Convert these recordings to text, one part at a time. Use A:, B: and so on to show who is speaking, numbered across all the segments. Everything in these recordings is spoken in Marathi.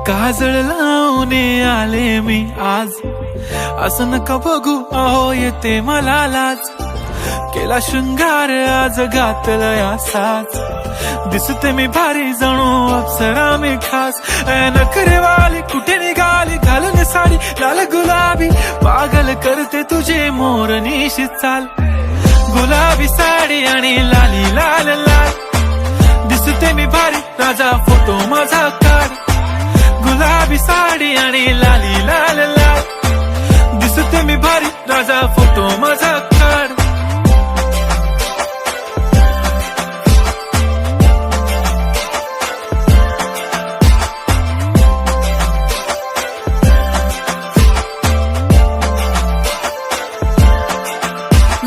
A: काजळ लावून आले मी आज, असं नका बघू अहो येते मला लाज. केला शृंगार आज घातला साज, दिसते मी भारी जणू अप्सरा मी खास. नखरेवाली कुठे निघाली घालून साडी लाल गुलाबी, पागल करते तुझे मोरनीशी चाल. गुलाबी साडी आणि लाली लाल लाल, दिसते मी भारी राजा फोटो माझा काढ. गुलाबी साडी आणि लाली लाल लाल, दिसते मी भारी राजा फोटो माझा काढ.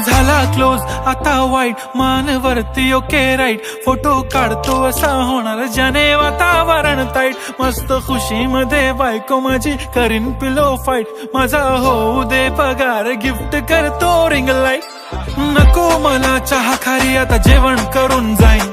A: झाला क्लोज आता वाईट, मानवरती ओके राईट. फोटो काढतो असा होणार ज्याने वातावरण ताईट. मस्त खुशी मध्ये बायको माझी करीन पिलो फाईट. माझा होऊ दे पगार गिफ्ट करतो रिंग लाईट. नको मला चहा खारी आता जेवण करून जाईन.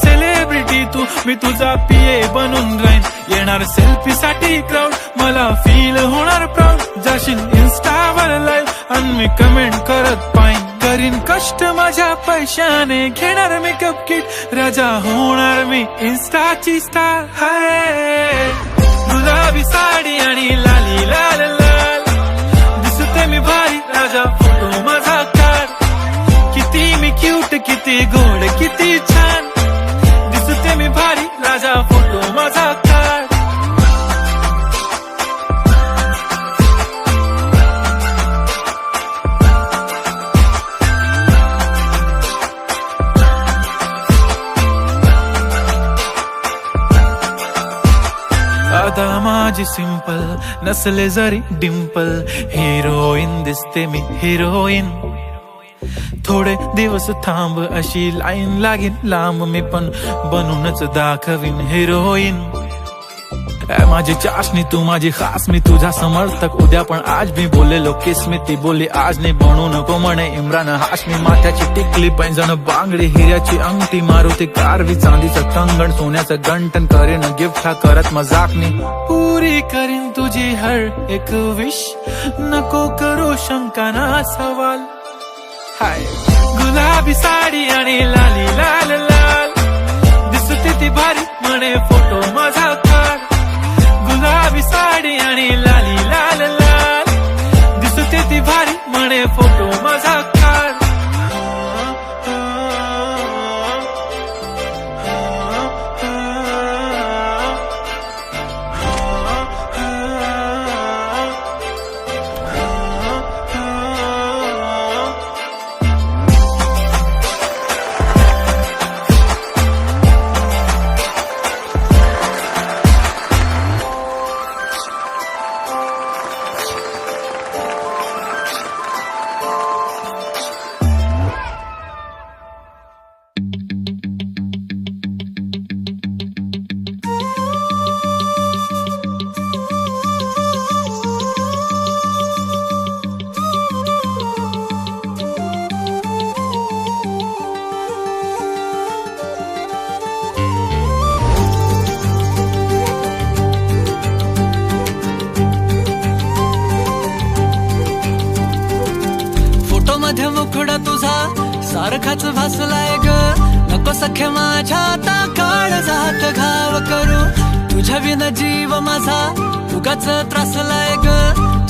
A: सेलिब्रिटी तू मी तुझा पीए बनून राहीन. येणार सेल्फी साठी क्राऊड मला फील होणार प्राऊड. जाशील इन्स्टावर लाईव्ह आणि मी कमेंट करत पाईन. करीन कष्ट माझ्या पैशाने घेणार मेकअप किट. राजा होणार मी इन्स्टाची स्टार. हाय गुलाबी साडी आणि लाली लाल लाल, दिसते मी भारी राजा फोटो माझा काढ. किती मी क्यूट किती गोड किती छान, दिसते मी भारी राजा फोटो माझा काढ. आता माझी सिंपल नसले जरी डिंपल, हिरोईन दिसते मी हिरोईन. थोडे दिवस थांब अशी लाईन लागेल लांब, मी पण बनूनच दाखवीन हिरोईन. माझी चाशनी तू माझी खास, मी तुझा समर्थक उद्या पण आज. मी बोललेलो किस मी ती बोलली आज नाही. बनू नको म्हणे इम्रान हाशमी. माथ्याची टिकली पैंजण बांगडी, हिऱ्याची अंगठी, मारुती कारवी, चांदीचं कंगण, सोन्याचं गंटन. करेन गिफ्ट हा करत मजाकनी. पुरी करीन तुझी हर एक विश, नको करू शंका ना सवाल. हाय गुलाबी साडी आणि लाली लाल लाल, दिसते ती भारी म्हणे फोटो माझा काढ. गुलाबी साडी आणि लाली लाल लाल, दिसते ती भारी म्हणे फोटो माझा काढ. मुखडा तुझा सारखाच भासलाय ग. नको सख्य माझ्या आता काळ जात घाव करू. तुझ्या विना जीव माझा उगाच त्रासलाय ग.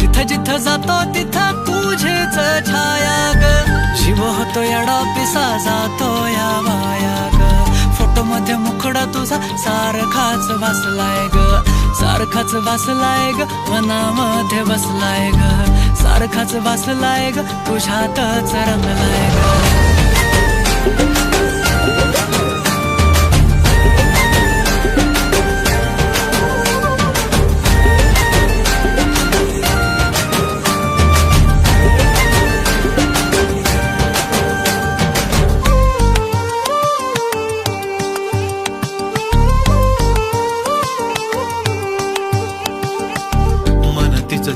A: जिथं जिथं जातो तिथं तुझीच छाया ग. शिव होतो याडा पिसा जातो या वाया ग. फोटो मध्ये मुखडा तुझा सारखाच भासलाय ग. सारखाच भासलाय ग, मनामध्ये बसलाय ग. सारखाच भासलाय ग, तुझ्यातच रंगलाय ग.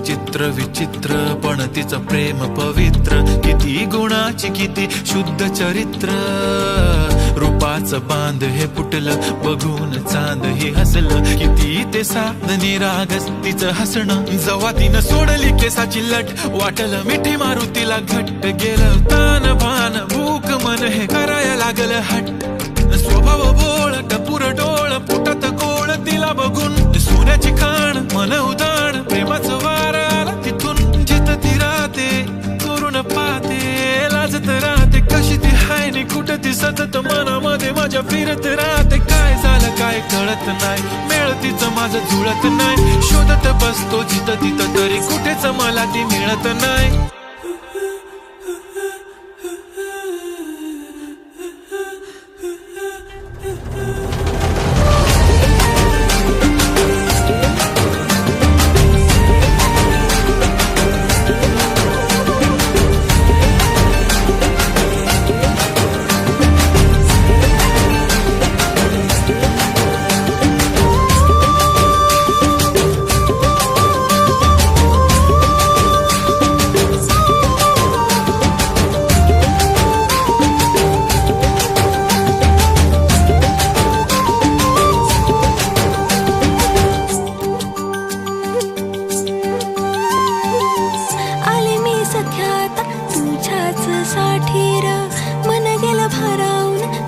A: चित्त चित्र विचित्र पण तिचं प्रेम पवित्र, किती गुणाची किती शुद्ध चरित्र. रूपाचं बांध हे फुटलं बघून चांद हे हसलं, किती ते साध निरागस तिचं हसणं. जवा तिनं सोडली केसाची लट, वाटलं मिठी मारू तिला घट्ट. गेलं तान भान भूक मन हे करायला लागलं हट्ट. स्वभाव बोळ टपूर डोळ पोटात गोळ, तिला बघून सोन्याची खाण मन उदाण. प्रेमाचं वार आलं तिथून, जिथं ती राहते करून पाहते. लाजत राहते कशी ती हाय नि कुठं ती सतत मनामध्ये माझ्या फिरत राहते. काय झालं काय कळत नाही, मेळ तिचं माझं जुळत नाही. शोधत बसतो जिथं तिथं तरी कुठेच मला ती मिळत नाही.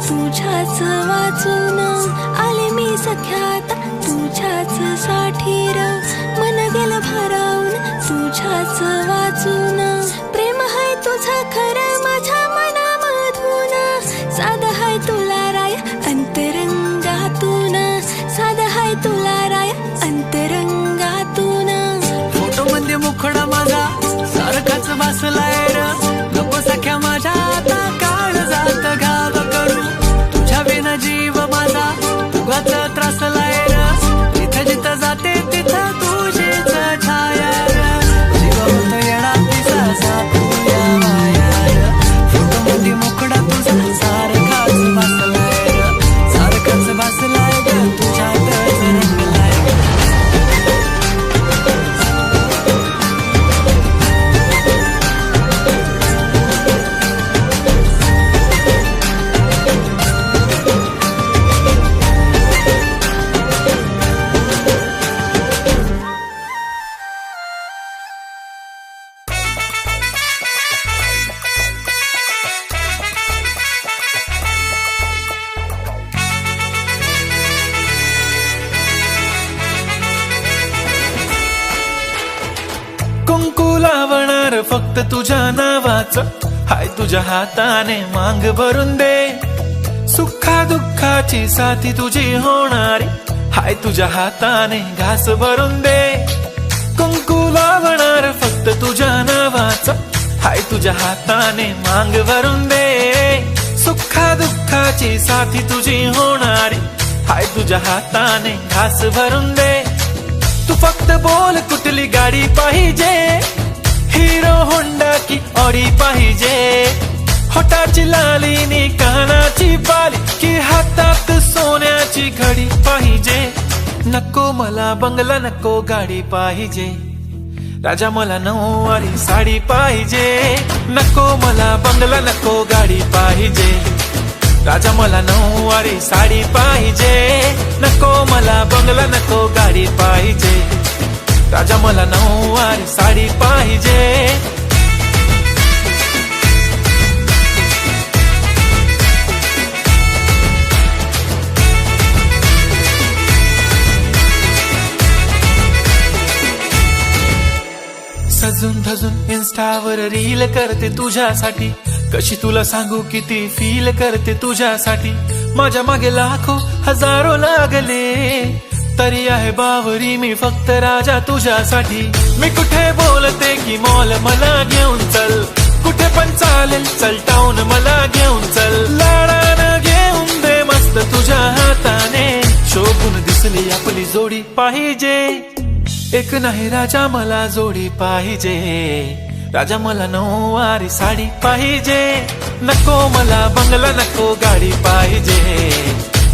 B: तुझ्याच वाचून आले मी सख्यात, तुझ्याच साठीर मन गेलं भारावून. तुझ्याच वाचून प्रेम हाय तुझं खरं माझ्या मनामधून. साध हाय तुला राय अंतरंगातून, साध हाय तुला राय अंतरंगातून.
C: फोटो मध्ये मुखडा माझा सारखाच बसलाय र, नको सख्या माझ्या आता काळ जात घाव करू. तुझ्या बिना जीव माझा तुगाच त्रासलाय र, जिथं जिथं जाते तिथं तुझीच छाया र. जीव होत येडा तिचा साथूया माया र. फोटो मध्ये मुखडा तुझा सारखाच बसलाय र, सारखाच बसलाय ग तुझ्यातच रंगलाय.
A: कुंकू लावणार फक्त तुझ्या नावाचं, हाय तुझ्या हाताने मांग भरून दे. सुखा दुःखाची साथी तुझी होणारी, हाय तुझ्या हाताने घास भरून दे. कुंकू लावणार फक्त तुझ्या नावाचं, हाय तुझ्या हाताने मांग भरून दे. सुखा दुःखाची साथी तुझी होणारी, हाय तुझ्या हाताने घास भरून दे. तू फक्त बोल कुठली गाडी पाहिजे, हिरो होंडा की ऑडी पाहिजे. होटाची लाली नी कानाची बाली, की हातात सोन्याची घडी पाहिजे. नको मला बंगला नको गाडी पाहिजे, राजा मला नऊवारी साडी पाहिजे. नको मला बंगला नको गाडी पाहिजे, राजा मला नऊवारी साडी पाहिजे. नको मला बंगला नको गाडी पाहिजे, राजा मला नऊवारी साडी पाहिजे. सजून धजून इन्स्टावर रील करते तुझ्यासाठी, कशी तुला सांगू किती फील करते तुझ्यासाठी. माझ्या मागे लाखो हजारो लागले, तरी आहे बावरी मी फक्त राजा तुझ्यासाठी. मी कुठे बोलते की मॉल मला घेऊन चल, कुठे पण चालेल चल टाऊन मला घेऊन चल. लाडानं घेऊन दे मस्त तुझ्या हाताने, शोभून दिसली आपली जोडी पाहिजे. एक नाही राजा मला जोडी पाहिजे, राजा मला नऊवारी साडी पाहिजे. नको मला बंगला नको गाडी पाहिजे,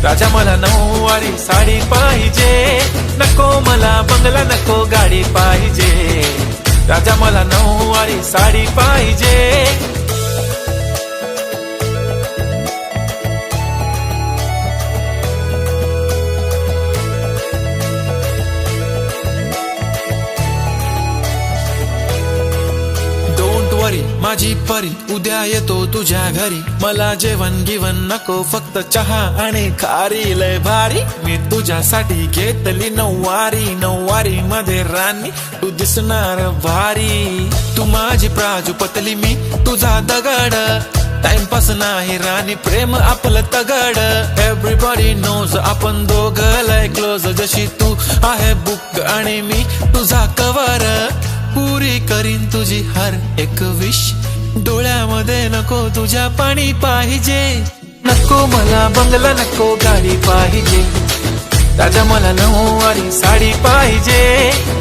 A: राजा मला नऊवारी साडी पाहिजे. नको मला बंगला नको गाडी पाहिजे, राजा मला नऊवारी साडी पाहिजे. माझी परी उद्या येतो तुझ्या घरी. मला जेवण गिवण नको, फक्त चहा आणि खारी. लय भारी मी तुझ्यासाठी घेतली नऊवारी. नऊवारी मध्ये राणी तू दिसणार भारी. तू माझी प्राजूपतली, मी तुझा दगड. टाइमपास नाही राणी, प्रेम आपलं तगड. एव्हरीबॉडी नोज आपण दोघं लय क्लोज. जशी तू आहे बुक आणि मी तुझा कवर. पुरी करीन तुझी हर एक विश. डोळ्यामध्ये नको तुझ्या पाणी पाहिजे. नको मला बंगला, नको गाडी पाहिजे. राजा मला नऊवारी साडी पाहिजे.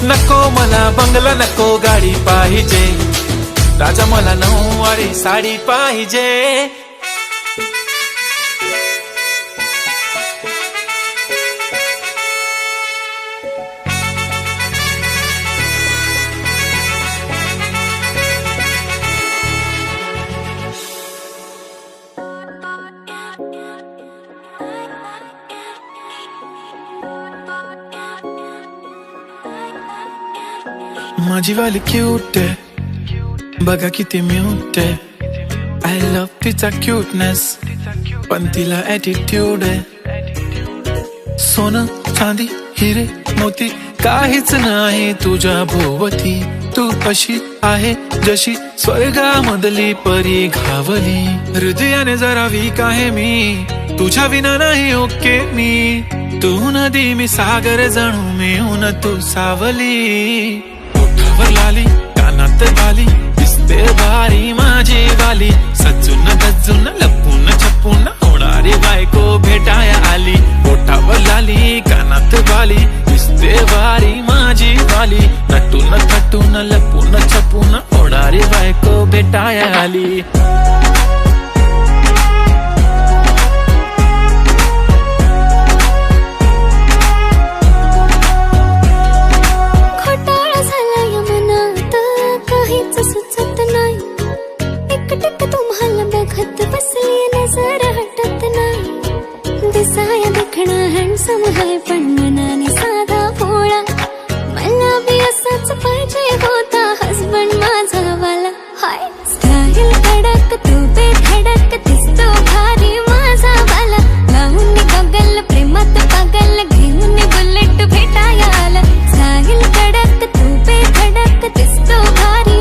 A: नको मला बंगला, नको गाडी पाहिजे. राजा मला नऊवारी साडी पाहिजे. माझी वाली क्यूट आहे, बघा किती म्यूट आहे. आय लव्ह तिचा क्यूटनेस, पण तिला ॲटिट्यूड आहे. सोनं चांदी हिरे मोती काहीच नाही तुझ्या भोवती. तू अशी आहे जशी स्वर्गामधली परी घावली. हृदयाने जरा वीक आहे मी, तुझ्या विना नाही ओके मी. तू नदी मी सागर, जणू मिळून तू सावली. ओठावर लाली, कानात बाली, दिसते भारी माझी वाली. सजून गजून लपून छपून होणारी बायको भेटाया आली. ओठावर लाली, कानात बाली, दिसते भारी माझी वाली. नटून थटून लपून छपून होणारी बायको भेटाया आली.
B: सुचत नाही एकटक तुम्हाला बघत बसली, नजर हटत नाही. दिसाया देखणा हँडसम आहे, पण मनाने साधा भोळा. मला बी असाच पाहिजे होता हसबंड माझा वाला. हाय स्टाईल कडक, तू बेधडक, दिसतो भारी माझा वाला. लावून गॉगल, प्रेमात पागल, घेऊन बुलेट भेटाया आला. स्टाईल कडक, तू बेधडक, दिसतो भारी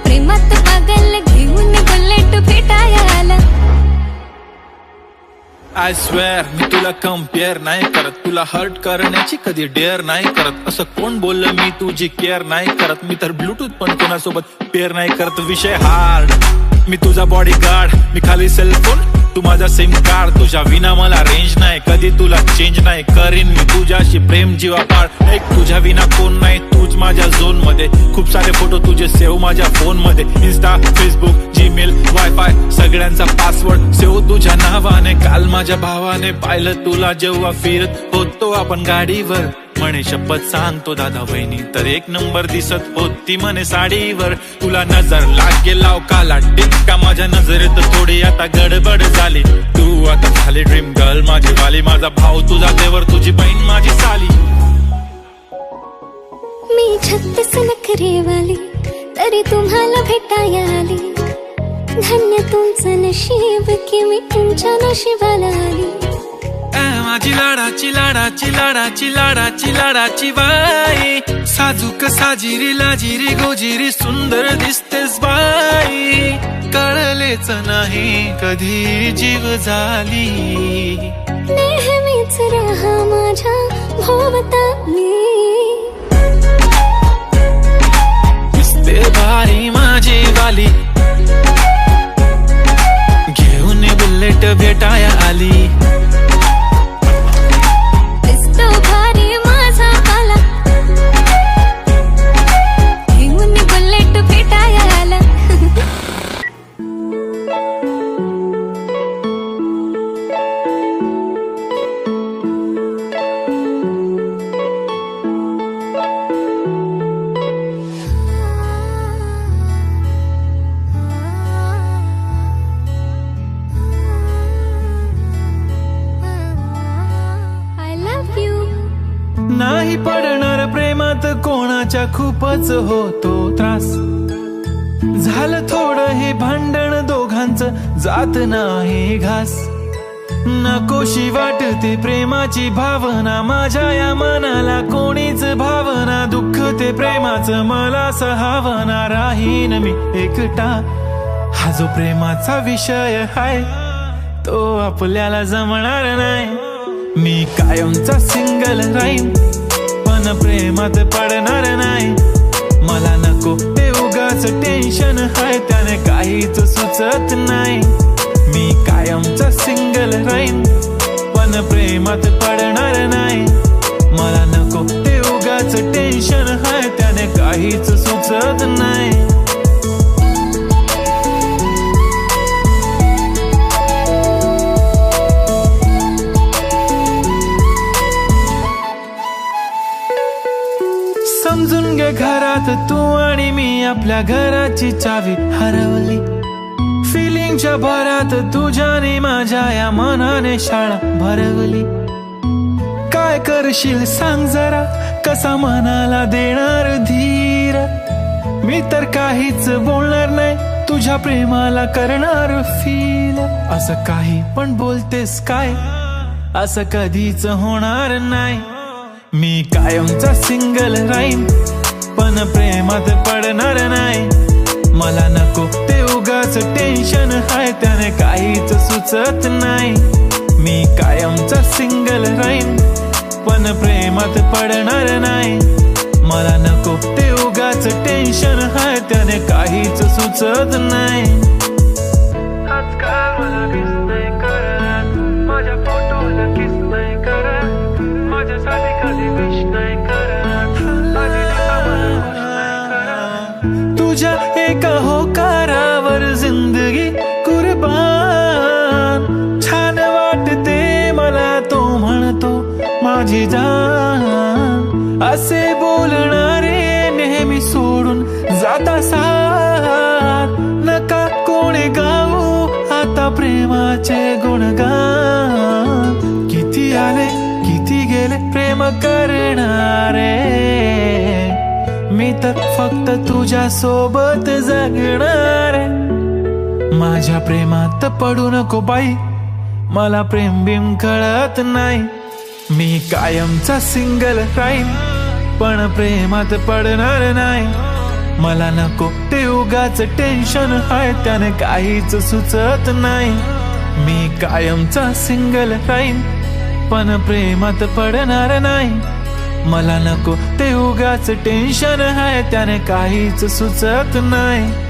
B: प्रेमात पागल, घेऊन बुलेट भेटाया आला.
A: आय स्वेअर मी तुला कम्पेअर नाही करत. तुला हर्ट करण्याची कधी डेअर नाही करत. असं कोण बोललं मी तुझी केअर नाही करत. मी तर ब्लूटूथ पण कोणासोबत पेअर नाही करत. विषय हार्ड, मी तुझा बॉडी गार्ड. मी खाली सेलफोन, तू माझा सिम कार्ड. तुझ्या विना मला रेंज नाही, कधी तुला चेंज नाही करीन मी तुझ्याशी प्रेम जीवापाड. एक तुझ्या विना कोण नाही, तूच माझ्या झोन मध्ये. खूप सारे फोटो तुझे सेव्ह माझ्या फोन मध्ये. इन्स्टा, फेसबुक, जीमेल, वायफाय सगळ्यांचा पासवर्ड सेव्ह तुझ्या नावाने. काल माझ्या भावाने पाहिलं तुला जेव्हा फिरत होतो आपण गाडीवर. म्हणे शपथ सांगतो दादा वहिनी तर एक नंबर दिसत होती म्हणे साडीवर. तुला नजर लागेल लाव काला टिक्का, माझ्या नजरेत थोडी आता गडबड झाली. तू आता झाली ड्रीम गर्ल माझी वाली. माझा भाऊ तुझा देवर, तुझी बहीण माझी साली.
B: मी 36 नखरेवाली, तरी तुम्हाला भेटाया आली. धन्य तुमचं नशीब की मी तुमच्या नशिबाला आली.
A: माझी लाडाची लाडाची लाडाची लाडाची लाडाची बाई. साजूक साजिरी लाजिरी गोजिरी सुंदर दिसतेस बाई. कळलेच नाही कधी जीव झाली.
B: नेहमीच राहा माझ्या भोवताली.
A: दिसते भारी माझी वाली, घेऊन बुलेट भेटाया आली. नाही पडणार प्रेमात कोणाच्या खूपच होतो त्रास. झालं थोडं हे भांडण दोघांचं जात नाही घास. नकोशी वाटते प्रेमाची भावना माझ्या या मनाला कोणीच भावना. दुःख ते प्रेमाचं मला सहावना. राहीन मी एकटा हा जो प्रेमाचा विषय हाय तो आपल्याला जमणार नाही. मी कायमचा सिंगल राहीन पण प्रेमात पडणार नाही. मला नको ते उगाच टेन्शन हाय त्याने काहीच सुचत नाही. मी कायमचा सिंगल राहीन पण प्रेमात पडणार नाही. मला नको ते उगाच टेन्शन हाय त्याने काहीच सुचत नाही. समजून घे घरात तू आणि मी आपल्या घराची चावी हरवली. फिलिंगच्या भरात तुझ्याने माझ्या या मनाने शाळा भरवली. काय करशील सांग जरा कसा मनाला देणार धीर. मी तर काहीच बोलणार नाही तुझ्या प्रेमाला करणार फील. असं काही पण बोलतेस काय असं कधीच होणार नाही. मी कायमचा सिंगल राहीन पण प्रेमात पडणार नाही. मला नको ते उगाच टेन्शन हाय त्याने काहीच सुचत नाही. मी कायमचा सिंगल राहीन पण प्रेमात पडणार नाही. मला नको ते उगाच टेन्शन हाय त्याने काहीच सुचत नाही. आजकाल मला मिस नाही करत माझ्या फोटोला किस नाही करत. माझ्यासाठी कधी विश नाही करत. तुझ्या एका होकारावर जिंदगी कुर्बान. छान वाटते मला तो म्हणतो माझी जान. असे बोलणारे नेहमी सोडून जाता साथ. नका कोणी गाऊ आता प्रेमाचे गुणगान. किती आले किती गेले प्रेम करणारे. मी तर फक्त तुझ्या सोबत जगणारे. माझ्या प्रेमात पडू नको बाई मला प्रेम बिम कळत नाही. मी कायमचा सिंगल राहीन पण प्रेमात पडणार नाही. मला नको ते उगाच टेन्शन हाय त्याने काहीच सुचत नाही. मी कायमचा सिंगल राहीन पण प्रेमात पडणार नाही. मला नको ते उगाच टेन्शन हाय त्याने काहीच सुचत नाही.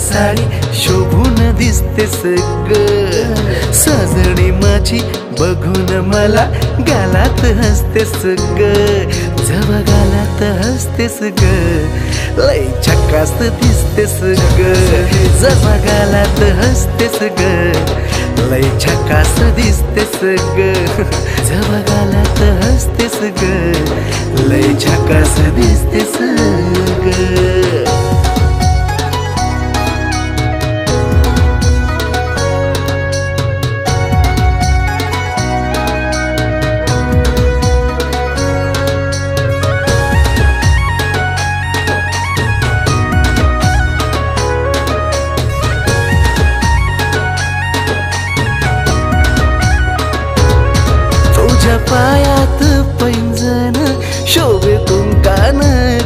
D: साडी शोभून दिसतेस ग. सजणी माझी बघून मला गालात हसतेस ग. जवा गालात हसतेस ग लय झकास दिसतेस ग. जवा गालात हसतेस ग लय झकास दिसतेस ग. जवा गालात हसतेस ग लय झकास दिसतेस ग.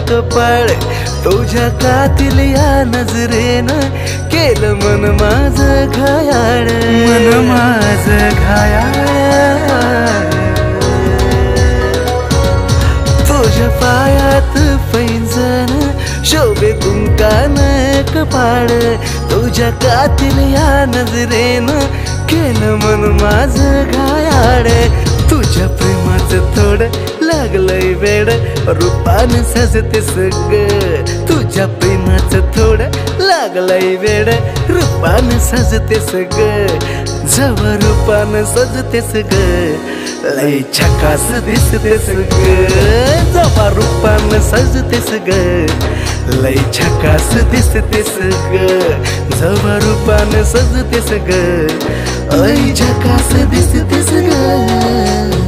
D: कपाळ तुझ्या कातील या नजरेनं केलं मन माझं घायाळ मन माझं घायाळ तुझ्या पायात पैंजण शोभे कुंकान कपाळ तुझ्या कातील या नजरेनं केलं मन माझं घायाळ तुझ्या प्रेमाचं थोडं लागलंय वेड रूपानं सजतेस ग तुझ्या प्रेमाचं थोडं लागलंय वेड रूपानं सजतेस ग जवळ रूपानं सजतेस ग लय झकास दिसतेस ग जवळ रूपानं सजतेस ग लय झकास दिसतेस ग जवळ रूपानं सजतेस ग लय झकास दिसतेस ग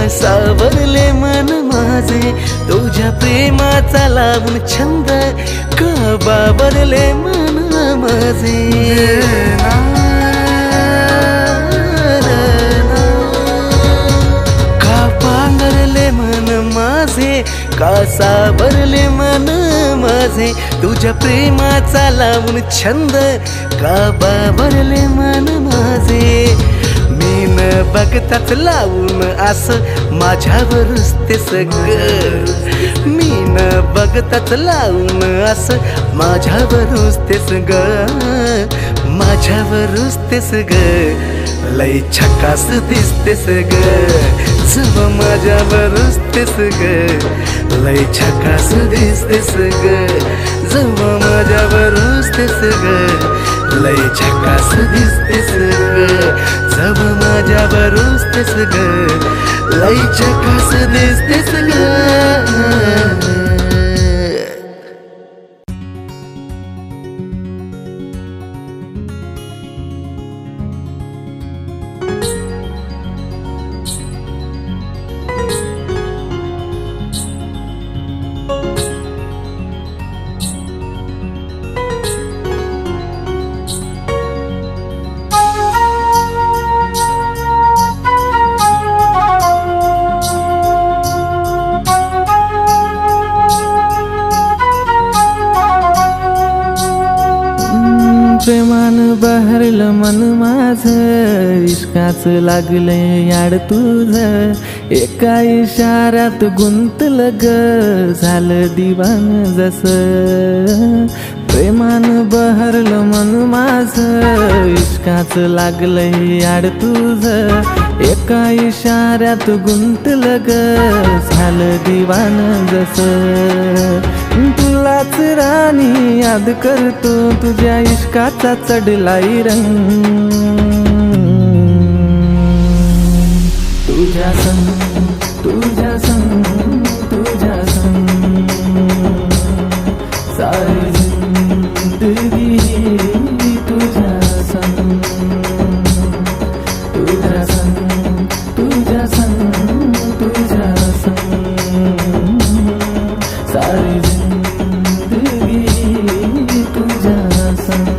D: सावरले मन माझे तुझ्या प्रेमाचा लावून छंद का बाबरले मन माझे का पांघरले मन माझे का सावरले मन माझे तुझ्या प्रेमाचा लावून छंद का बाबरले मन माझे बघताच लावून असं माझ्यावरच ते सगळं मी न बघताच लावून असं माझ्यावरच ते सगळं माझ्यावरच ते सगळं लय झकास दिसते सगळं जव माझ्यावरच ते सगळं लय झकास दिसते सगळं जव माझ्यावरच ते सगळं लय झकास दिसते सगळं जव माझ्यावरच ते सगळं लय झकास दिसते सगळं
E: प्रेमानं बहरलं मन माझं इश्काचं लागलंय याड तुझं एका इशाऱ्यात गुंतलं ग झालं दिवान जसं प्रेमानं बहरलं मन माझं इश्काचं लागलंय याड तुझं एका इशाऱ्यात गुंतलं ग झालं दिवान जसं तुलाच राणी याद करतो तुझ्या इश्काचा चढलाय रंग तुझ्या संग तुझ्या संग तुझ्या संग सारी जिंदगी तुझ्या संग तुझ्या संग तुझ्या संग तुझ्या संग सारी जिंदगी तुझ्या संग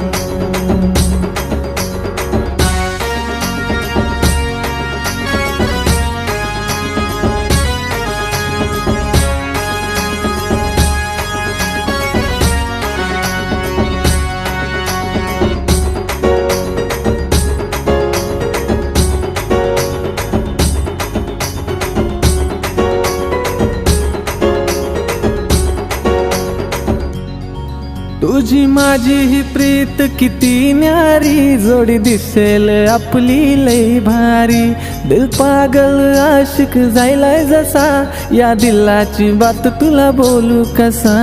E: तुझी माझी ही प्रीत किती न्यारी जोडी दिसेल आपली लई भारी दिल पागल आशिक जायलाय जसा या दिलाची बात तुला बोलू कसा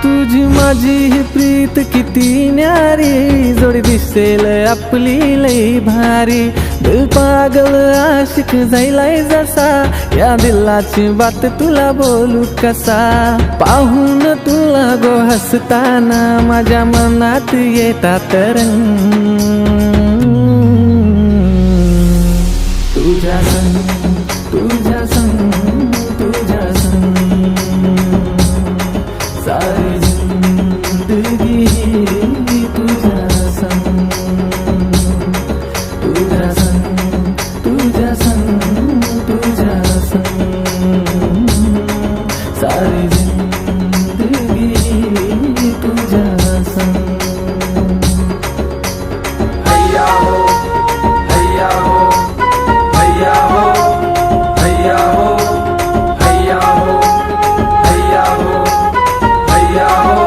E: तुझी माझी ही प्रीत किती न्यारी, जोडी दिसेल आपली लई भारी. दिल पागल आशिक झालाय जसा, या दिलाची बात तुला बोलू कसा. पाहून तुला गो हसताना माझ्या मनात येतात रंग. तुझ्या संग तुझ्या संग तुझ्या संग सारी जिंदगी तुझ्या संग. तुझ्या संग तुझ्या संग तुझ्या संग सारी जिंदगी तुझ्या संग. हैया हो हैया हो हैया हो हैया हो हैया हो हैया हो हैया हो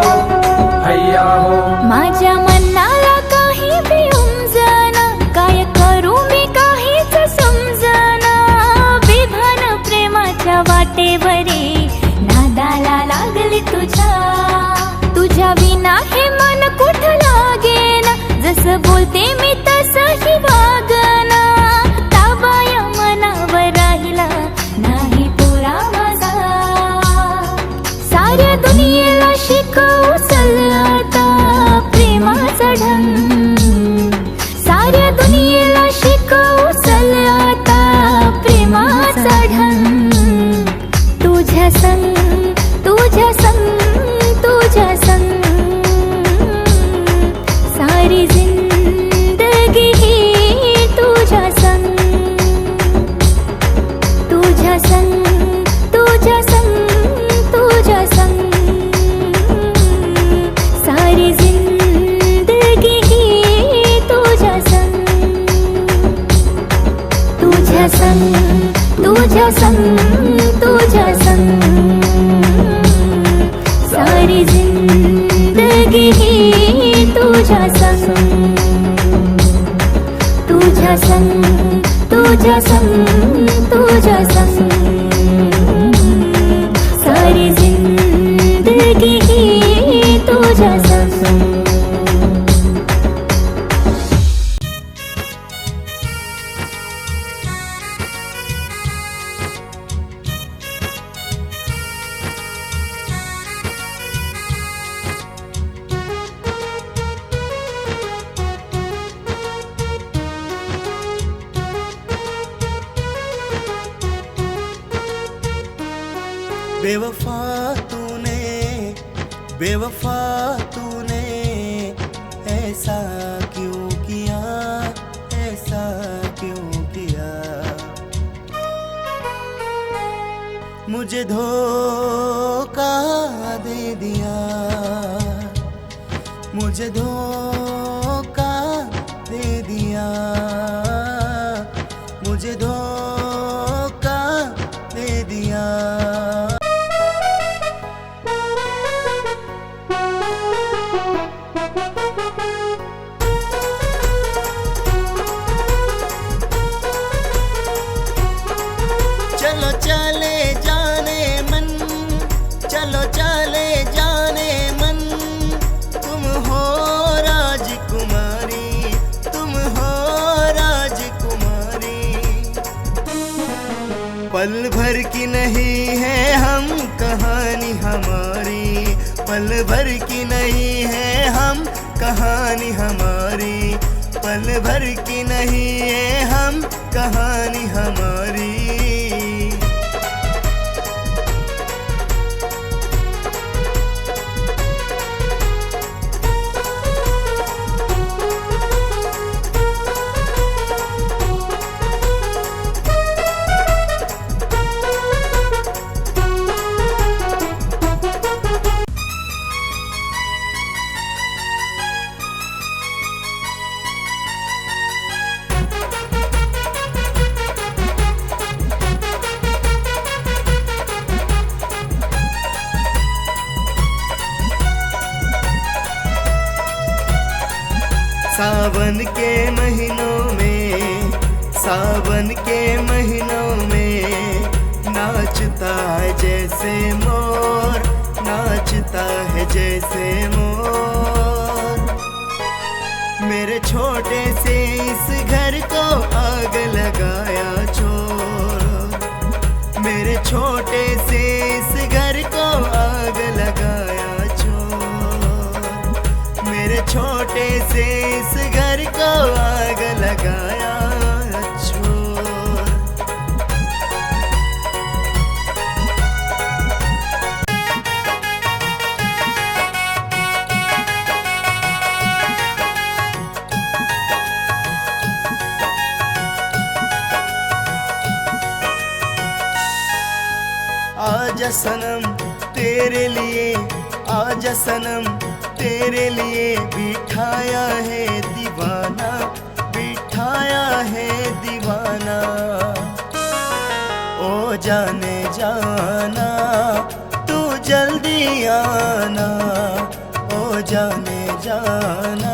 E: हैया हो.
B: माझ्या मनाला काही बिउमजना, काय करू मी काहीच समजना. विधान प्रेमाच्या वाटेवरी नादाला लागली तुझ्या. तुझ्या विना हे मन कुठं लागेना, जसं बोलते मी तसंही वागना. ताबाया मनावर राहिला नाही पोरा माझा, साऱ्या दुनियेला शिकवू चल आता प्रेमाचा ढंग. साऱ्या दुनियेला शिकवू चल आता प्रेमाचा ढंग. तुझ्या संग तुझ्या संग तुझ्या संग सारी जिंदगी ही तुझ्या संग. तुझ्या संग तुझ्या संग तुझ्या संग सारी जिंदगी ही तुझ्या संग. तुझ्या संग तुझ्या संग तुझ्या संग सारी जिंदगी ही तुझ्या संग. तुझ्या संग तुझ्या संग तुझ्या संग सारी जिंदगी ही तुझ्या संग.
D: बेवफा तूने ऐसा क्यों किया, ऐसा क्यों किया. मुझे धोखा दे दिया, मुझे धोखा दे दिया, मुझे धोखा दे दिया. चलो चले जाने मन, चलो चले जाने मन. तुम हो राजकुमारी, तुम हो राजकुमारी. पल भर की नहीं है हम कहानी हमारी, पल भर की नहीं है हम कहानी हमारी, पल भर की नहीं है हम कहानी हमारी. सावन के महीनों में, सावन के महीनों में नाचता है जैसे मोर, नाचता है जैसे मोर। मेरे छोटे से इस घर को आग लगाया चोर। मेरे छोटे से इस घर को आग लगाया चोर। मेरे छोटे से इस घर को आग लगाया चोर। आजा सनम तेरे लिए, आजा सनम तेरे लिए बिठाया है दीवाना, बिठाया है दीवाना। ओ जाने जाना तू जल्दी आना, ओ जाने जाना